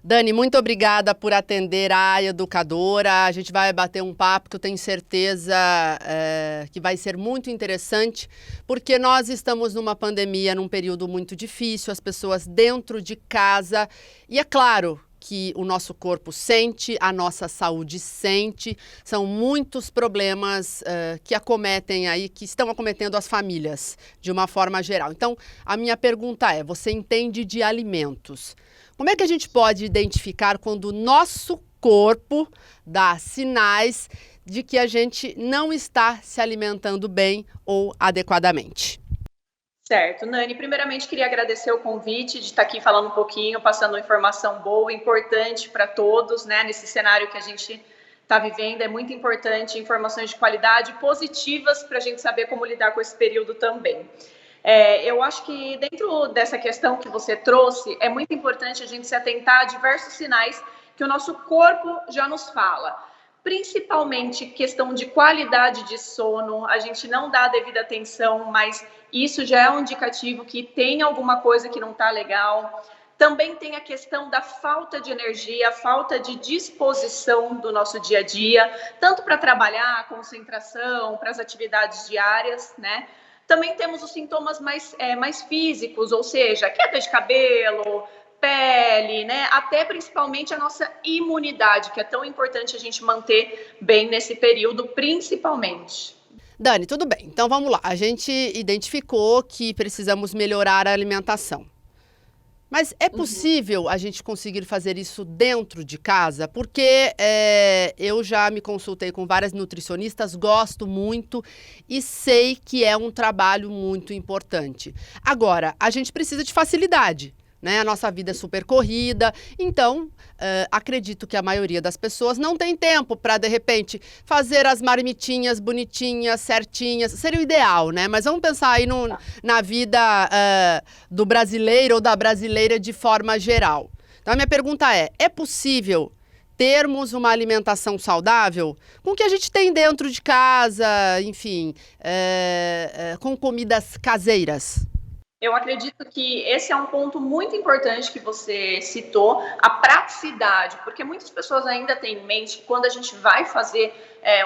Dani, muito obrigada por atender a educadora. A gente vai bater um papo que eu tenho certeza que vai ser muito interessante, porque nós estamos numa pandemia, num período muito difícil, as pessoas dentro de casa, e é claro que o nosso corpo sente, a nossa saúde sente, são muitos problemas que acometem aí, que estão acometendo as famílias de uma forma geral. Então, a minha pergunta é, você entende de alimentos? Como é que a gente pode identificar quando o nosso corpo dá sinais de que a gente não está se alimentando bem ou adequadamente? Certo, Nani, primeiramente queria agradecer o convite de estar aqui falando um pouquinho, passando informação boa, importante para todos, né? Nesse cenário que a gente está vivendo, é muito importante informações de qualidade positivas para a gente saber como lidar com esse período também. Eu acho que dentro dessa questão que você trouxe, é muito importante a gente se atentar a diversos sinais que o nosso corpo já nos fala. Principalmente questão de qualidade de sono, a gente não dá a devida atenção, mas isso já é um indicativo que tem alguma coisa que não está legal. Também tem a questão da falta de energia, falta de disposição do nosso dia a dia, tanto para trabalhar, concentração, para as atividades diárias, né? Também temos os sintomas mais físicos, ou seja, queda de cabelo, pele, né? Até principalmente a nossa imunidade, que é tão importante a gente manter bem nesse período, principalmente. Dani, tudo bem. Então vamos lá. A gente identificou que precisamos melhorar a alimentação. Mas é possível a gente conseguir fazer isso dentro de casa? Porque eu já me consultei com várias nutricionistas, gosto muito e sei que é um trabalho muito importante. Agora, a gente precisa de facilidade, né? A nossa vida é super corrida, então acredito que a maioria das pessoas não tem tempo para, de repente, fazer as marmitinhas bonitinhas, certinhas. Seria o ideal, né? Mas vamos pensar aí na vida do brasileiro ou da brasileira de forma geral. Então, a minha pergunta é possível termos uma alimentação saudável com o que a gente tem dentro de casa, enfim, com comidas caseiras? Eu acredito que esse é um ponto muito importante que você citou, a praticidade, porque muitas pessoas ainda têm em mente que quando a gente vai fazer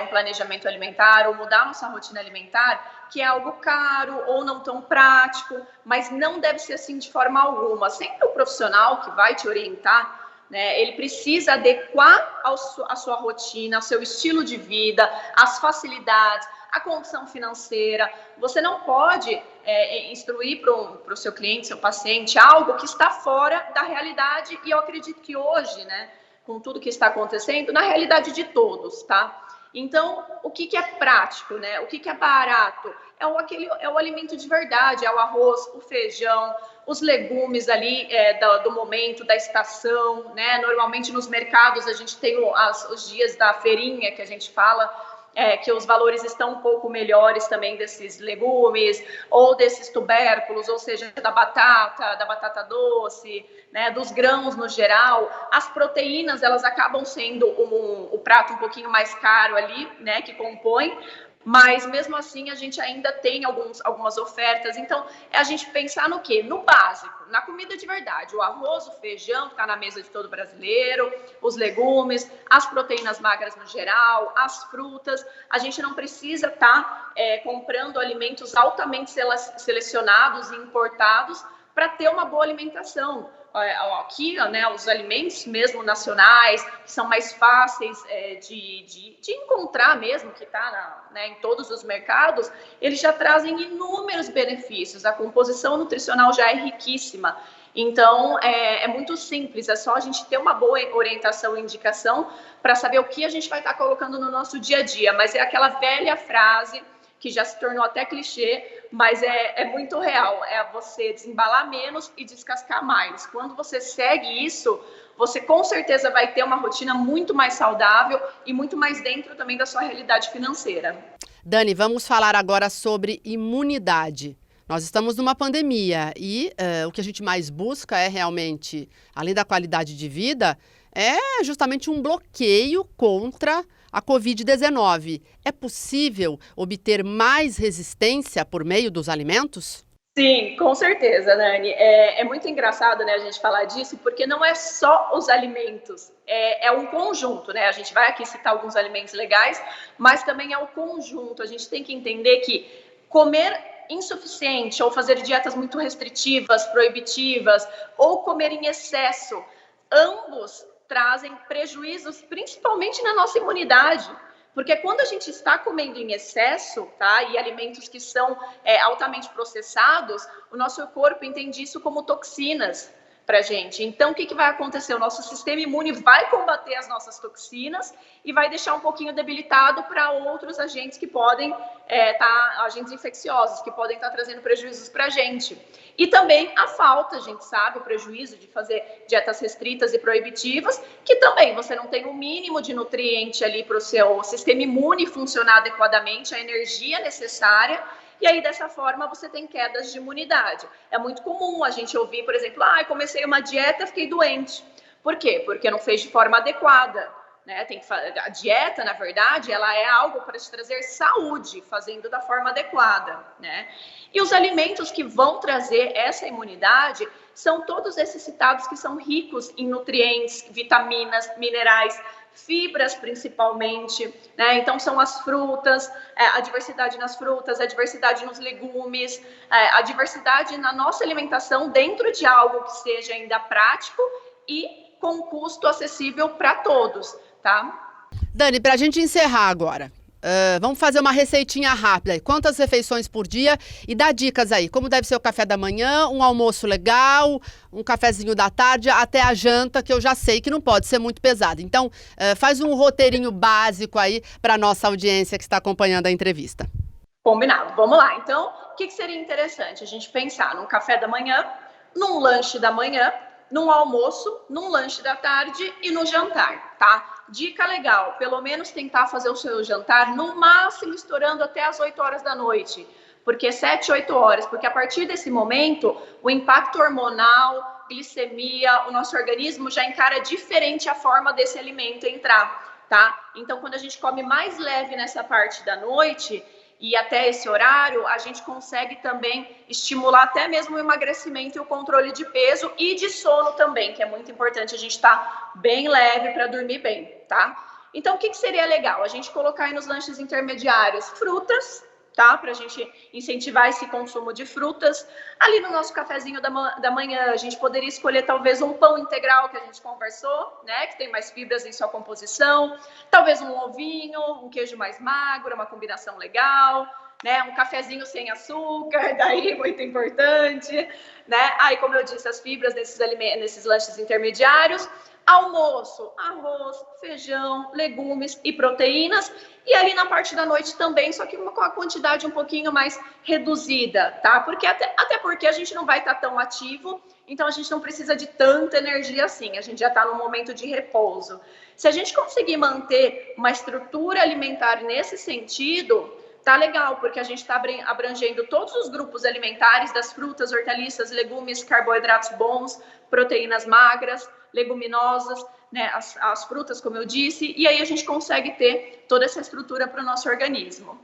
um planejamento alimentar ou mudar nossa rotina alimentar, que é algo caro ou não tão prático, mas não deve ser assim de forma alguma. Sempre o profissional que vai te orientar, né, ele precisa adequar a sua rotina, ao seu estilo de vida, as facilidades, a condição financeira. Você não pode instruir para o seu cliente, seu paciente, algo que está fora da realidade, e eu acredito que hoje, né, com tudo que está acontecendo, na realidade de todos, tá? Então, o que é prático, né? O que é barato? É o alimento de verdade, é o arroz, o feijão, os legumes ali do momento, da estação, né? Normalmente nos mercados a gente tem os dias da feirinha, que a gente fala, que os valores estão um pouco melhores também desses legumes ou desses tubérculos, ou seja, da batata doce, né, dos grãos no geral. As proteínas, elas acabam sendo o prato um pouquinho mais caro ali, né, que compõe, mas mesmo assim a gente ainda tem algumas ofertas. Então, é a gente pensar no quê? No básico, na comida de verdade. O arroz, o feijão, que está na mesa de todo brasileiro, os legumes, as proteínas magras no geral, as frutas. A gente não precisa estar comprando alimentos altamente selecionados e importados para ter uma boa alimentação. Aqui, né, os alimentos mesmo nacionais, que são mais fáceis de encontrar mesmo, que está em todos os mercados, eles já trazem inúmeros benefícios. A composição nutricional já é riquíssima. Então, é muito simples, é só a gente ter uma boa orientação e indicação para saber o que a gente vai estar colocando no nosso dia a dia. Mas é aquela velha frase que já se tornou até clichê, mas é muito real. É você desembalar menos e descascar mais. Quando você segue isso, você com certeza vai ter uma rotina muito mais saudável e muito mais dentro também da sua realidade financeira. Dani, vamos falar agora sobre imunidade. Nós estamos numa pandemia e o que a gente mais busca é realmente, além da qualidade de vida, é justamente um bloqueio contra a Covid-19. É possível obter mais resistência por meio dos alimentos? Sim, com certeza, Nani. É muito engraçado, né, a gente falar disso, porque não é só os alimentos, é um conjunto, né? A gente vai aqui citar alguns alimentos legais, mas também é o conjunto. A gente tem que entender que comer insuficiente ou fazer dietas muito restritivas, proibitivas, ou comer em excesso, ambos trazem prejuízos, principalmente na nossa imunidade. Porque quando a gente está comendo em excesso, tá, e alimentos que são altamente processados, o nosso corpo entende isso como toxinas para a gente. Então, o que vai acontecer? O nosso sistema imune vai combater as nossas toxinas e vai deixar um pouquinho debilitado para outros agentes que podem agentes infecciosos, que podem estar trazendo prejuízos para a gente. E também a falta, a gente sabe, o prejuízo de fazer dietas restritas e proibitivas, que também você não tem o mínimo de nutriente ali para o seu sistema imune funcionar adequadamente, a energia necessária, e aí dessa forma você tem quedas de imunidade. É muito comum a gente ouvir, por exemplo, comecei uma dieta, fiquei doente. Por quê? Porque não fez de forma adequada. Né? A dieta, na verdade, ela é algo para te trazer saúde, fazendo da forma adequada, né? E os alimentos que vão trazer essa imunidade são todos esses citados que são ricos em nutrientes, vitaminas, minerais, fibras principalmente, né? Então são as frutas, a diversidade nas frutas, a diversidade nos legumes, a diversidade na nossa alimentação dentro de algo que seja ainda prático e com custo acessível para todos, tá? Dani, para a gente encerrar agora, vamos fazer uma receitinha rápida. Quantas refeições por dia? E dá dicas aí, como deve ser o café da manhã, um almoço legal, um cafezinho da tarde, até a janta, que eu já sei que não pode ser muito pesado. Então, faz um roteirinho básico aí para a nossa audiência que está acompanhando a entrevista. Combinado, vamos lá. Então, o que seria interessante? A gente pensar num café da manhã, num lanche da manhã, num almoço, num lanche da tarde e no jantar, tá? Dica legal, pelo menos tentar fazer o seu jantar no máximo estourando até as 8 horas da noite, porque 7, 8 horas, porque a partir desse momento, o impacto hormonal, glicemia, o nosso organismo já encara diferente a forma desse alimento entrar, tá? Então, quando a gente come mais leve nessa parte da noite, e até esse horário, a gente consegue também estimular até mesmo o emagrecimento e o controle de peso e de sono também, que é muito importante a gente estar bem leve para dormir bem, tá? Então, o que seria legal? A gente colocar aí nos lanches intermediários frutas, tá? Para a gente incentivar esse consumo de frutas. Ali no nosso cafezinho da manhã, a gente poderia escolher talvez um pão integral que a gente conversou, né? Que tem mais fibras em sua composição. Talvez um ovinho, um queijo mais magro, uma combinação legal, né? Um cafezinho sem açúcar, daí muito importante, né? Aí, como eu disse, as fibras nesses lanches intermediários. Almoço, arroz, feijão, legumes e proteínas. E ali na parte da noite também, só que com a quantidade um pouquinho mais reduzida, tá? Porque até porque a gente não vai estar tão ativo, então a gente não precisa de tanta energia assim, a gente já está num momento de repouso. Se a gente conseguir manter uma estrutura alimentar nesse sentido, tá legal, porque a gente está abrangendo todos os grupos alimentares das frutas, hortaliças, legumes, carboidratos bons, proteínas magras, leguminosas, né, as frutas, como eu disse, e aí a gente consegue ter toda essa estrutura para o nosso organismo.